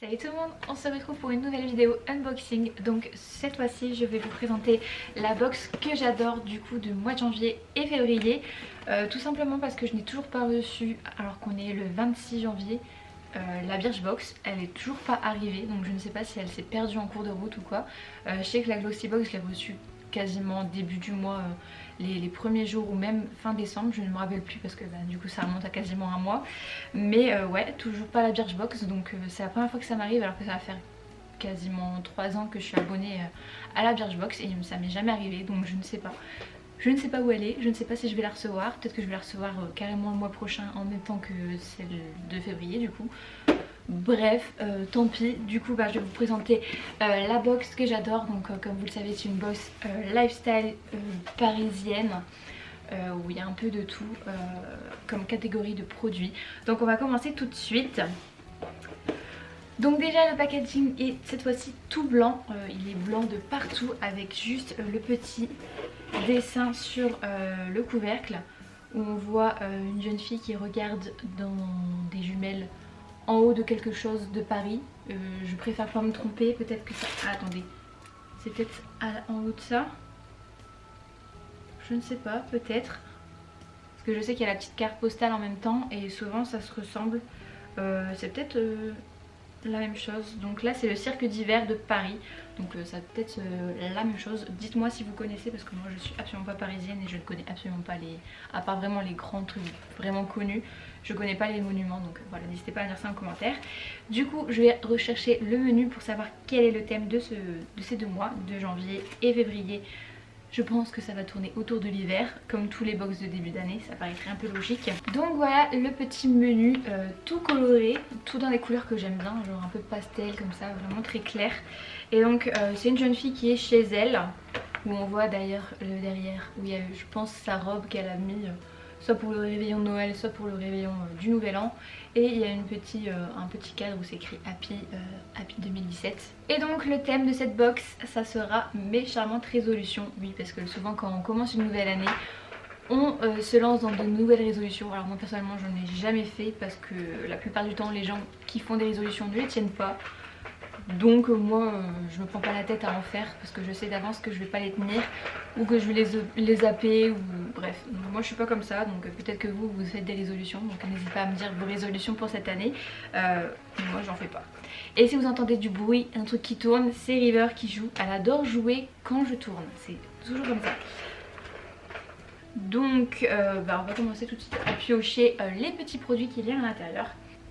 Salut tout le monde, on se retrouve pour une nouvelle vidéo unboxing. Donc cette fois-ci je vais vous présenter la box que j'adore du coup de mois de janvier et février. Tout simplement parce que je n'ai toujours pas reçu, alors qu'on est le 26 janvier, la Birchbox. Elle est toujours pas arrivée, donc je ne sais pas si elle s'est perdue en cours de route ou quoi. Je sais que la Glossybox je l'ai reçue quasiment début du mois, les premiers jours ou même fin décembre, je ne me rappelle plus parce que du coup ça remonte à quasiment un mois. Mais ouais, toujours pas la Birchbox, donc c'est la première fois que ça m'arrive alors que ça va faire quasiment 3 ans que je suis abonnée à la Birchbox et ça m'est jamais arrivé, donc je ne sais pas. Je ne sais pas où elle est, je ne sais pas si je vais la recevoir, peut-être que je vais la recevoir carrément le mois prochain en même temps que celle de février du coup. Bref, tant pis. Du coup je vais vous présenter la box que j'adore. Donc comme vous le savez, c'est une box lifestyle parisienne où il y a un peu de tout comme catégorie de produits. Donc on va commencer tout de suite. Donc déjà le packaging est cette fois-ci tout blanc, il est blanc de partout avec juste le petit dessin sur le couvercle où on voit une jeune fille qui regarde dans des jumelles en haut de quelque chose de Paris. Je préfère pas me tromper, peut-être que ça... Ah, attendez, c'est peut-être en haut de ça. Je ne sais pas, peut-être. Parce que je sais qu'il y a la petite carte postale en même temps et souvent ça se ressemble. C'est peut-être la même chose. Donc là c'est le cirque d'hiver de Paris. Donc ça peut être la même chose. Dites-moi si vous connaissez parce que moi je suis absolument pas parisienne et je ne connais absolument pas les... À part vraiment les grands trucs vraiment connus, je connais pas les monuments. Donc voilà, n'hésitez pas à dire ça en commentaire. Du coup je vais rechercher le menu pour savoir quel est le thème de ces 2 mois, de janvier et février. Je pense que ça va tourner autour de l'hiver, comme tous les box de début d'année, ça paraîtrait un peu logique. Donc voilà le petit menu tout coloré, tout dans des couleurs que j'aime bien, genre un peu pastel comme ça, vraiment très clair. Et donc c'est une jeune fille qui est chez elle, où on voit d'ailleurs le derrière, où il y a je pense sa robe qu'elle a mis soit pour le réveillon de Noël, soit pour le réveillon du Nouvel An. Et il y a un petit cadre où c'est écrit Happy 2017. Et donc le thème de cette box, ça sera mes charmantes résolutions. Oui, parce que souvent quand on commence une nouvelle année, on se lance dans de nouvelles résolutions. Alors moi personnellement j'en ai jamais fait parce que la plupart du temps les gens qui font des résolutions ne les tiennent pas. Donc moi je me prends pas la tête à en faire parce que je sais d'avance que je vais pas les tenir ou que je vais les zapper ou bref. Donc, moi je suis pas comme ça, donc peut-être que vous faites des résolutions, donc n'hésitez pas à me dire vos résolutions pour cette année. Moi j'en fais pas. Et si vous entendez du bruit, un truc qui tourne, c'est River qui joue. Elle adore jouer quand je tourne, c'est toujours comme ça. Donc on va commencer tout de suite à piocher les petits produits qu'il y a à l'intérieur.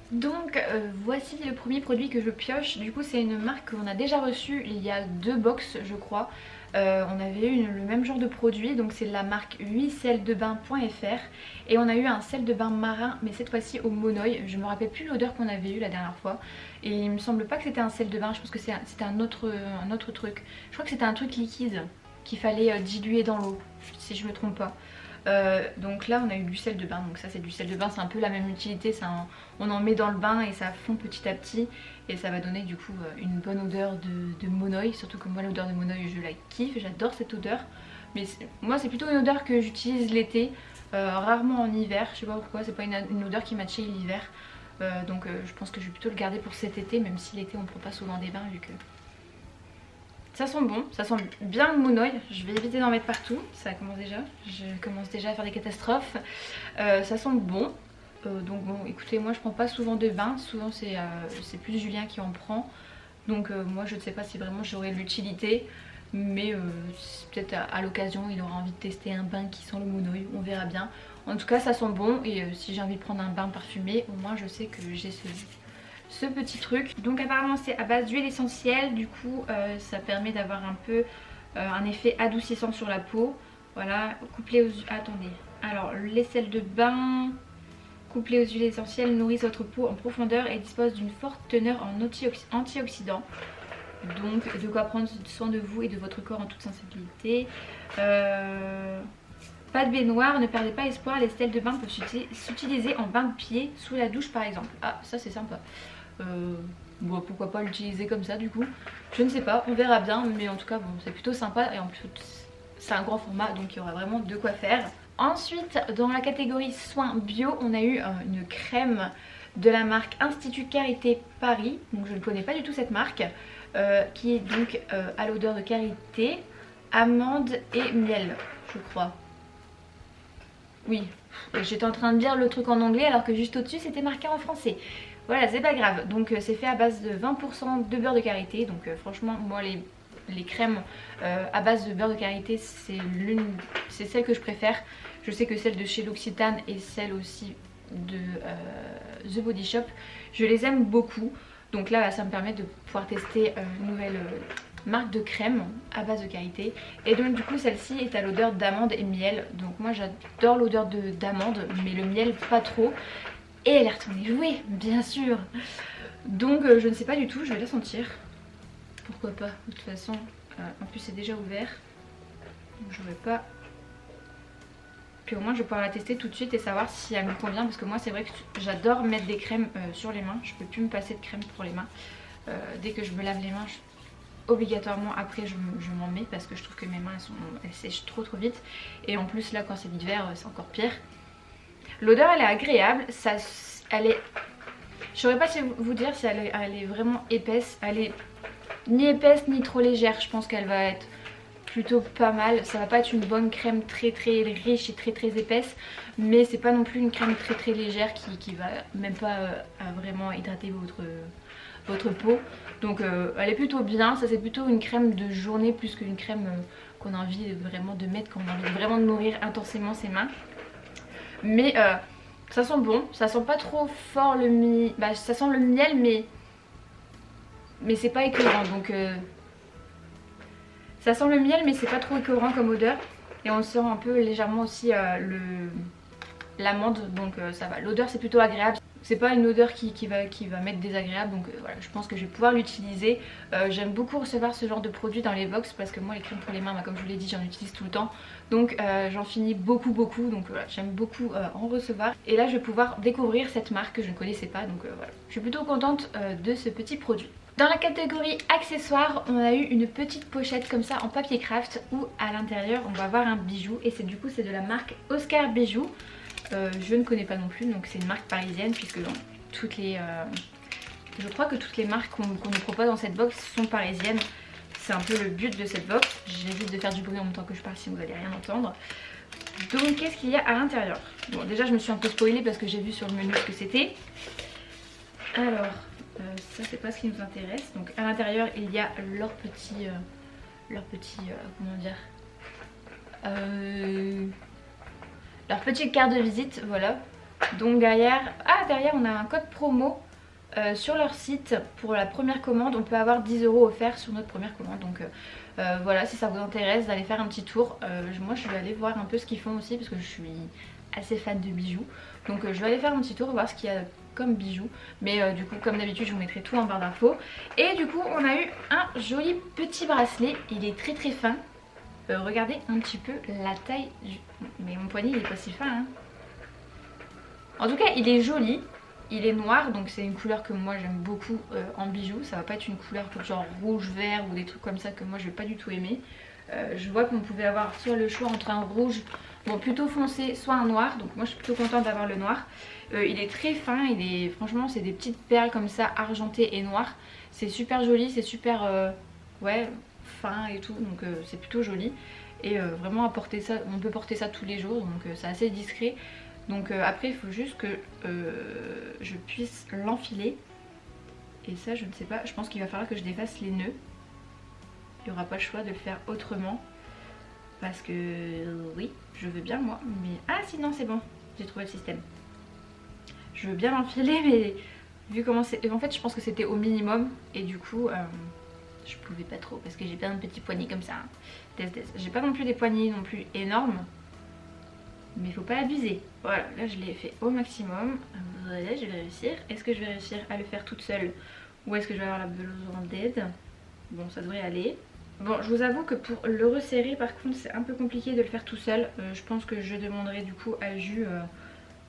Donc voici le premier produit que je pioche. Du coup c'est une marque qu'on a déjà reçue il y a 2 box je crois. On avait eu le même genre de produit, donc c'est de la marque 8seldebain.fr. Et on a eu un sel de bain marin, mais cette fois-ci au monoï. Je me rappelle plus l'odeur qu'on avait eu la dernière fois. Et il me semble pas que c'était un sel de bain, je pense que c'était un autre truc. Je crois que c'était un truc liquide qu'il fallait diluer dans l'eau, si je me trompe pas. Donc là on a eu du sel de bain, donc ça c'est du sel de bain, c'est un peu la même utilité, on en met dans le bain et ça fond petit à petit et ça va donner du coup une bonne odeur de monoï, surtout que moi l'odeur de monoï je la kiffe, j'adore cette odeur. Mais moi c'est plutôt une odeur que j'utilise l'été, rarement en hiver, je sais pas pourquoi, c'est pas une odeur qui m'attire l'hiver. Donc je pense que je vais plutôt le garder pour cet été, même si l'été on prend pas souvent des bains vu que... Ça sent bon, ça sent bien le monoï, je vais éviter d'en mettre partout, ça commence déjà, je commence déjà à faire des catastrophes. Ça sent bon, donc bon écoutez moi je prends pas souvent de bain, souvent c'est plus Julien qui en prend. Donc moi je ne sais pas si vraiment j'aurai l'utilité, mais peut-être à l'occasion il aura envie de tester un bain qui sent le monoï, on verra bien. En tout cas ça sent bon et si j'ai envie de prendre un bain parfumé, au moins je sais que j'ai ce petit truc. Donc apparemment c'est à base d'huile essentielle, du coup ça permet d'avoir un peu un effet adoucissant sur la peau. Voilà, couplé aux... Attendez, alors les sels de bain couplés aux huiles essentielles nourrissent votre peau en profondeur et disposent d'une forte teneur en antioxydants. Donc de quoi prendre soin de vous et de votre corps en toute sensibilité. Pas de baignoire, ne perdez pas espoir, les sels de bain peuvent s'utiliser en bain de pied sous la douche par exemple. Ah ça c'est sympa. Bon, pourquoi pas l'utiliser comme ça du coup, je ne sais pas, on verra bien, mais en tout cas bon c'est plutôt sympa et en plus c'est un grand format donc il y aura vraiment de quoi faire. Ensuite dans la catégorie soins bio on a eu une crème de la marque Institut Karité Paris. Donc je ne connais pas du tout cette marque, qui est donc à l'odeur de karité, amande et miel, je crois. Oui, j'étais en train de dire le truc en anglais alors que juste au-dessus c'était marqué en français. Voilà, c'est pas grave. Donc c'est fait à base de 20% de beurre de karité. Donc franchement, moi les crèmes à base de beurre de karité, c'est celle que je préfère. Je sais que celle de chez L'Occitane et celle aussi de The Body Shop, je les aime beaucoup. Donc là ça me permet de pouvoir tester une nouvelle marque de crème à base de karité. Et donc du coup celle-ci est à l'odeur d'amande et miel. Donc moi j'adore l'odeur d'amande, mais le miel pas trop. Et elle est retournée jouer, bien sûr. Donc je ne sais pas du tout, je vais la sentir. Pourquoi pas, de toute façon en plus c'est déjà ouvert, donc je vais pas. Puis au moins je vais pouvoir la tester tout de suite et savoir si elle me convient, parce que moi c'est vrai que j'adore mettre des crèmes sur les mains. Je peux plus me passer de crème pour les mains. Dès que je me lave les mains, obligatoirement après je m'en mets, parce que je trouve que mes mains elles sèchent trop vite. Et en plus là quand c'est l'hiver c'est encore pire. L'odeur elle est agréable, elle est... Je saurais pas vous dire si elle est vraiment épaisse. Elle est ni épaisse ni trop légère, je pense qu'elle va être plutôt pas mal. Ça va pas être une bonne crème très riche et très épaisse, mais c'est pas non plus une crème très légère qui va même pas vraiment hydrater votre peau. Donc elle est plutôt bien. Ça c'est plutôt une crème de journée plus qu'une crème qu'on a envie vraiment de mettre quand on a envie vraiment de nourrir intensément ses mains. Mais ça sent bon, ça sent pas trop fort le miel, bah, ça sent le miel mais c'est pas écœurant. Donc ça sent le miel mais c'est pas trop écœurant comme odeur. Et on sent un peu légèrement aussi l'amande, donc ça va. L'odeur c'est plutôt agréable. C'est pas une odeur qui va m'être désagréable, donc voilà, je pense que je vais pouvoir l'utiliser. J'aime beaucoup recevoir ce genre de produit dans les box, parce que moi les crèmes pour les mains, bah, comme je vous l'ai dit, j'en utilise tout le temps. Donc j'en finis beaucoup, donc voilà, j'aime beaucoup en recevoir. Et là je vais pouvoir découvrir cette marque que je ne connaissais pas, donc voilà. Je suis plutôt contente de ce petit produit. Dans la catégorie accessoires, on a eu une petite pochette comme ça en papier craft, où à l'intérieur on va avoir un bijou, et c'est de la marque Oscar Bijoux. Je ne connais pas non plus, donc c'est une marque parisienne, puisque dans toutes les je crois que toutes les marques qu'on nous propose dans cette box sont parisiennes. C'est un peu le but de cette box. J'évite de faire du bruit en même temps que je parle, si vous n'allez rien entendre. Donc qu'est-ce qu'il y a à l'intérieur? Bon, déjà je me suis un peu spoilée parce que j'ai vu sur le menu ce que c'était. Alors ça c'est pas ce qui nous intéresse. Donc à l'intérieur il y a leur petit comment dire, leur petite carte de visite, voilà. Donc derrière on a un code promo sur leur site. Pour la première commande on peut avoir 10 € offerts sur notre première commande. Donc voilà, si ça vous intéresse d'aller faire un petit tour. Moi je vais aller voir un peu ce qu'ils font aussi, parce que je suis assez fan de bijoux. Donc je vais aller faire un petit tour, voir ce qu'il y a comme bijoux. Mais du coup comme d'habitude je vous mettrai tout en barre d'infos. Et du coup on a eu un joli petit bracelet. Il est très fin. Regardez un petit peu la taille du... Mais mon poignet il est pas si fin hein. En tout cas il est joli. Il est noir, donc c'est une couleur que moi j'aime beaucoup en bijoux. Ça va pas être une couleur genre rouge, vert ou des trucs comme ça que moi je vais pas du tout aimer. Je vois qu'on pouvait avoir soit le choix entre un rouge, bon plutôt foncé, soit un noir. Donc moi je suis plutôt contente d'avoir le noir. Il est très fin, franchement c'est des petites perles comme ça argentées et noires. C'est super joli, c'est super ouais, fin et tout, donc c'est plutôt joli. Et vraiment à porter ça, on peut porter ça tous les jours, donc c'est assez discret. Donc après il faut juste que je puisse l'enfiler. Et ça je ne sais pas, je pense qu'il va falloir que je défasse les nœuds. Il n'y aura pas le choix de le faire autrement. Parce que oui, je veux bien moi. Mais ah sinon c'est bon, j'ai trouvé le système. Je veux bien l'enfiler, mais vu comment c'est... En fait je pense que c'était au minimum. Et du coup je pouvais pas trop, parce que j'ai plein de petits poignets comme ça hein. J'ai pas non plus des poignets non plus énormes, mais il faut pas abuser. Voilà, là je l'ai fait au maximum. Voilà, je vais réussir. Est-ce que je vais réussir à le faire toute seule, ou est-ce que je vais avoir la besoin d'aide? Bon, ça devrait aller. Bon, je vous avoue que pour le resserrer par contre c'est un peu compliqué de le faire tout seul. Je pense que je demanderai du coup à Jus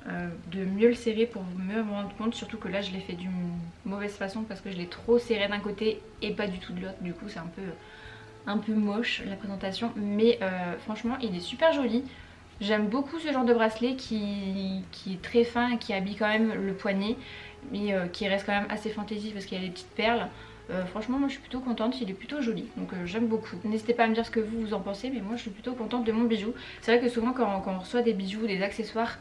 de mieux le serrer pour mieux me rendre compte. Surtout que là je l'ai fait d'une mauvaise façon, parce que je l'ai trop serré d'un côté et pas du tout de l'autre. Du coup c'est un peu moche la présentation. Mais franchement il est super joli. J'aime beaucoup ce genre de bracelet qui est très fin et qui habille quand même le poignet. mais qui reste quand même assez fantaisie parce qu'il y a des petites perles. Franchement moi je suis plutôt contente, il est plutôt joli, donc j'aime beaucoup. N'hésitez pas à me dire ce que vous en pensez, mais moi je suis plutôt contente de mon bijou. C'est vrai que souvent quand on reçoit des bijoux, des accessoires,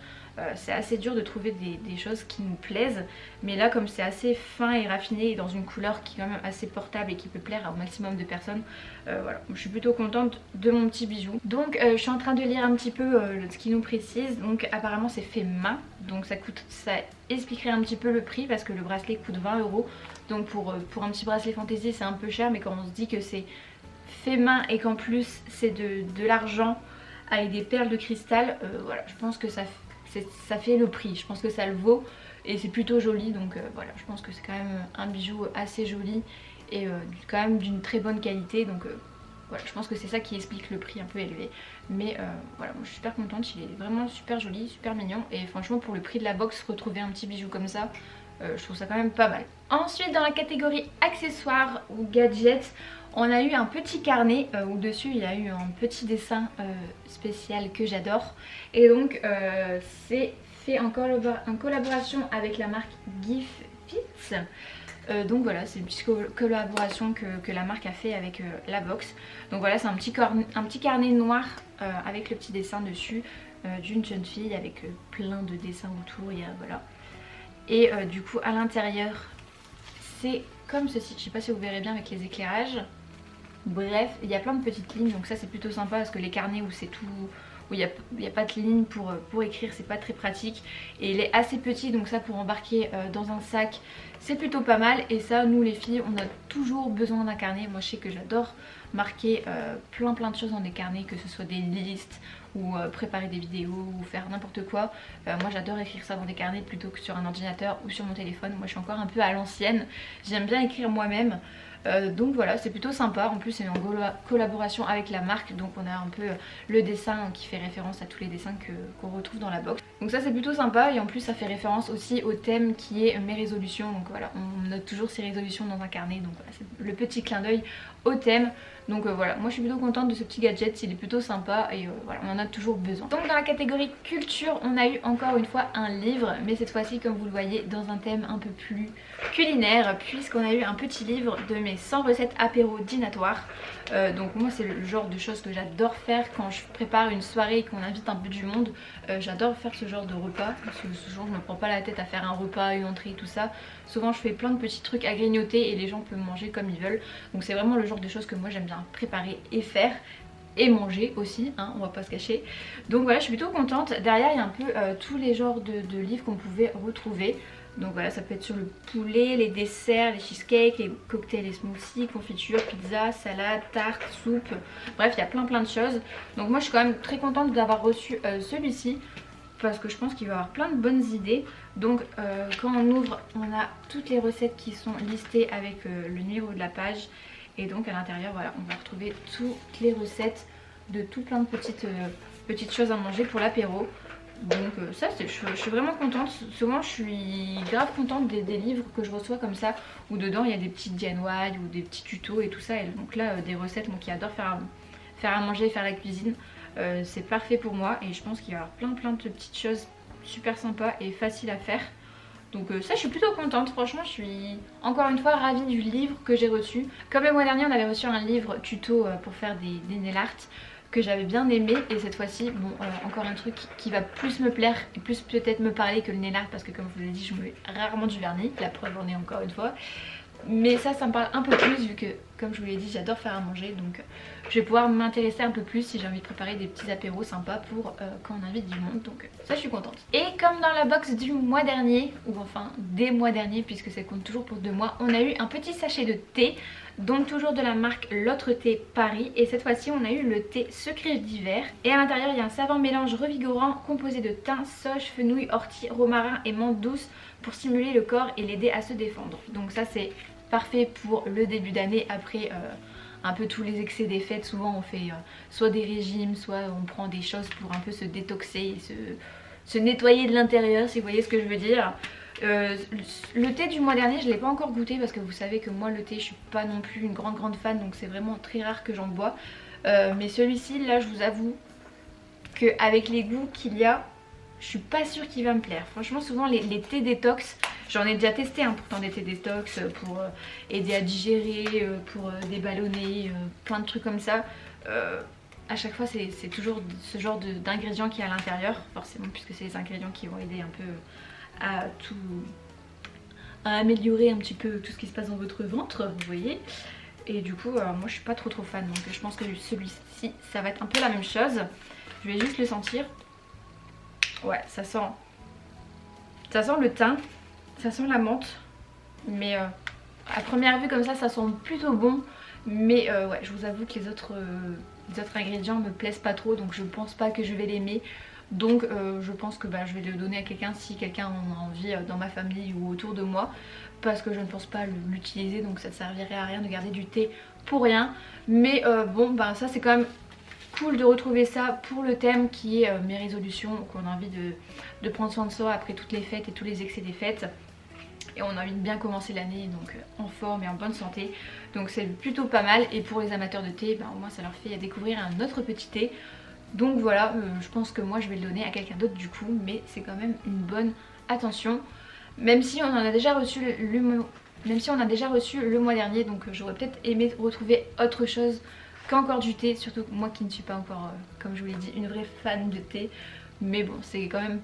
c'est assez dur de trouver des choses qui nous plaisent, mais là comme c'est assez fin et raffiné et dans une couleur qui est quand même assez portable et qui peut plaire au maximum de personnes, voilà, je suis plutôt contente de mon petit bijou. Donc je suis en train de lire un petit peu ce qui nous précise. Donc apparemment c'est fait main, donc ça expliquerait un petit peu le prix parce que le bracelet coûte 20 €. Donc pour un petit bracelet fantaisie c'est un peu cher, mais quand on se dit que c'est fait main et qu'en plus c'est de l'argent avec des perles de cristal, voilà, je pense que ça fait le prix, je pense que ça le vaut et c'est plutôt joli. Donc voilà, je pense que c'est quand même un bijou assez joli et quand même d'une très bonne qualité. Donc voilà, je pense que c'est ça qui explique le prix un peu élevé. Mais voilà, moi je suis super contente, il est vraiment super joli, super mignon. Et franchement pour le prix de la box, retrouver un petit bijou comme ça, je trouve ça quand même pas mal. Ensuite dans la catégorie accessoires ou gadgets, on a eu un petit carnet où dessus il y a eu un petit dessin spécial que j'adore. Et donc c'est fait en collaboration avec la marque Give Fits. Donc voilà, c'est une petite collaboration que la marque a fait avec la box. Donc voilà, c'est un petit carnet noir avec le petit dessin dessus d'une jeune fille avec plein de dessins autour. Voilà. Et du coup à l'intérieur c'est comme ceci, je sais pas si vous verrez bien avec les éclairages. Bref, il y a plein de petites lignes, donc ça c'est plutôt sympa parce que les carnets où c'est tout, où il n'y a pas de ligne pour écrire, c'est pas très pratique. Et il est assez petit, donc ça pour embarquer dans un sac c'est plutôt pas mal. Et ça, nous les filles, on a toujours besoin d'un carnet. Moi je sais que j'adore marquer plein de choses dans des carnets, que ce soit des listes ou préparer des vidéos ou faire n'importe quoi. Moi j'adore écrire ça dans des carnets plutôt que sur un ordinateur ou sur mon téléphone. Moi je suis encore un peu à l'ancienne, j'aime bien écrire moi-même. Donc voilà, c'est plutôt sympa. En plus c'est en collaboration avec la marque, donc on a un peu le dessin qui fait référence à tous les dessins qu'on retrouve dans la box. Donc ça c'est plutôt sympa, et en plus ça fait référence aussi au thème qui est mes résolutions. Donc voilà, on note toujours ses résolutions dans un carnet, donc voilà, c'est le petit clin d'œil au thème. Donc voilà, moi je suis plutôt contente de ce petit gadget, il est plutôt sympa et voilà, on en a toujours besoin. Donc dans la catégorie culture, on a eu encore une fois un livre, mais cette fois-ci comme vous le voyez dans un thème un peu plus culinaire, puisqu'on a eu un petit livre de mes 100 recettes apéro dînatoires. Donc moi c'est le genre de choses que j'adore faire quand je prépare une soirée et qu'on invite un peu du monde. J'adore faire ce genre de repas, parce que ce jour je me prends pas la tête à faire un repas, une entrée, tout ça. Souvent je fais plein de petits trucs à grignoter et les gens peuvent manger comme ils veulent. Donc c'est vraiment le genre de choses que moi j'aime bien préparer et faire. Et manger aussi, hein, on va pas se cacher. Donc voilà, je suis plutôt contente. Derrière il y a un peu tous les genres de livres qu'on pouvait retrouver. Donc voilà, ça peut être sur le poulet, les desserts, les cheesecakes, les cocktails, les smoothies, confitures, pizza, salade, tarte, soupe. Bref, il y a plein de choses. Donc moi je suis quand même très contente d'avoir reçu celui-ci, parce que je pense qu'il va y avoir plein de bonnes idées. Donc quand on ouvre, on a toutes les recettes qui sont listées avec le numéro de la page. Et donc à l'intérieur, voilà, on va retrouver toutes les recettes de tout plein de petites choses à manger pour l'apéro. Donc ça, je suis vraiment contente. Souvent je suis grave contente des livres que je reçois comme ça, où dedans il y a des petites DIY ou des petits tutos et tout ça. Et donc là des recettes, moi qui adore faire à manger, faire la cuisine, c'est parfait pour moi. Et je pense qu'il y aura plein de petites choses super sympas et faciles à faire. Donc ça je suis plutôt contente, franchement je suis encore une fois ravie du livre que j'ai reçu. Comme le mois dernier on avait reçu un livre tuto pour faire des nail art que j'avais bien aimé, et cette fois-ci bon encore un truc qui va plus me plaire et plus peut-être me parler que le nail art, parce que comme je vous l'ai dit je mets rarement du vernis, la preuve en est encore une fois. Mais ça me parle un peu plus vu que comme je vous l'ai dit j'adore faire à manger, donc je vais pouvoir m'intéresser un peu plus si j'ai envie de préparer des petits apéros sympas pour quand on invite du monde. Donc ça je suis contente. Et comme dans la box du mois dernier, ou enfin des mois derniers puisque ça compte toujours pour 2 mois, on a eu un petit sachet de thé. Donc toujours de la marque L'Autre Thé Paris, et cette fois-ci on a eu le thé secret d'hiver. Et à l'intérieur il y a un savant mélange revigorant composé de thym, sauge, fenouil, ortie, romarin et menthe douce pour stimuler le corps et l'aider à se défendre. Donc ça c'est parfait pour le début d'année après un peu tous les excès des fêtes. Souvent on fait soit des régimes, soit on prend des choses pour un peu se détoxer et se nettoyer de l'intérieur, si vous voyez ce que je veux dire. Le thé du mois dernier je l'ai pas encore goûté parce que vous savez que moi le thé je suis pas non plus une grande fan, donc c'est vraiment très rare que j'en bois. Mais celui-ci là je vous avoue qu'avec les goûts qu'il y a, je suis pas sûre qu'il va me plaire. Franchement souvent les thés détox J'en ai déjà testé hein, pour des détox, pour aider à digérer, pour déballonner, plein de trucs comme ça. À chaque fois c'est toujours ce genre d'ingrédients qui est à l'intérieur, forcément, puisque c'est les ingrédients qui vont aider un peu à améliorer un petit peu tout ce qui se passe dans votre ventre, vous voyez. Et du coup moi je suis pas trop fan, donc je pense que celui-ci ça va être un peu la même chose. Je vais juste le sentir. Ouais, ça sent le thym, ça sent la menthe, mais à première vue comme ça sent plutôt bon. Mais ouais, je vous avoue que les autres ingrédients me plaisent pas trop, donc je pense pas que je vais l'aimer. Donc je pense que je vais le donner à quelqu'un si quelqu'un en a envie dans ma famille ou autour de moi, parce que je ne pense pas l'utiliser, donc ça ne servirait à rien de garder du thé pour rien. Mais bon, ça c'est quand même cool de retrouver ça pour le thème qui est mes résolutions, qu'on a envie de prendre soin de soi après toutes les fêtes et tous les excès des fêtes. Et on a envie de bien commencer l'année, donc en forme et en bonne santé. Donc c'est plutôt pas mal. Et pour les amateurs de thé, au moins ça leur fait découvrir un autre petit thé. Donc voilà, je pense que moi je vais le donner à quelqu'un d'autre du coup. Mais c'est quand même une bonne attention. Même si on en a déjà reçu le mois dernier. Donc j'aurais peut-être aimé retrouver autre chose qu'encore du thé. Surtout moi qui ne suis pas encore, comme je vous l'ai dit, une vraie fan de thé. Mais bon, c'est quand même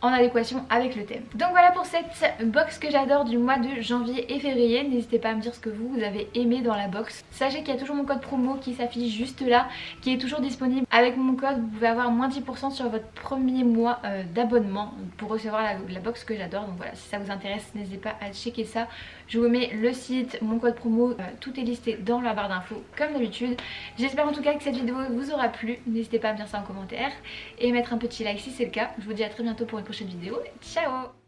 en adéquation avec le thème. Donc voilà pour cette box que j'adore du mois de janvier et février. N'hésitez pas à me dire ce que vous avez aimé dans la box. Sachez qu'il y a toujours mon code promo qui s'affiche juste là, qui est toujours disponible. Avec mon code vous pouvez avoir moins 10% sur votre premier mois d'abonnement pour recevoir la box que j'adore. Donc voilà, si ça vous intéresse, n'hésitez pas à checker ça. Je vous mets le site, mon code promo, tout est listé dans la barre d'infos comme d'habitude. J'espère en tout cas que cette vidéo vous aura plu. N'hésitez pas à me dire ça en commentaire et mettre un petit like si c'est le cas. Je vous dis à très bientôt pour une prochaine vidéo. Ciao!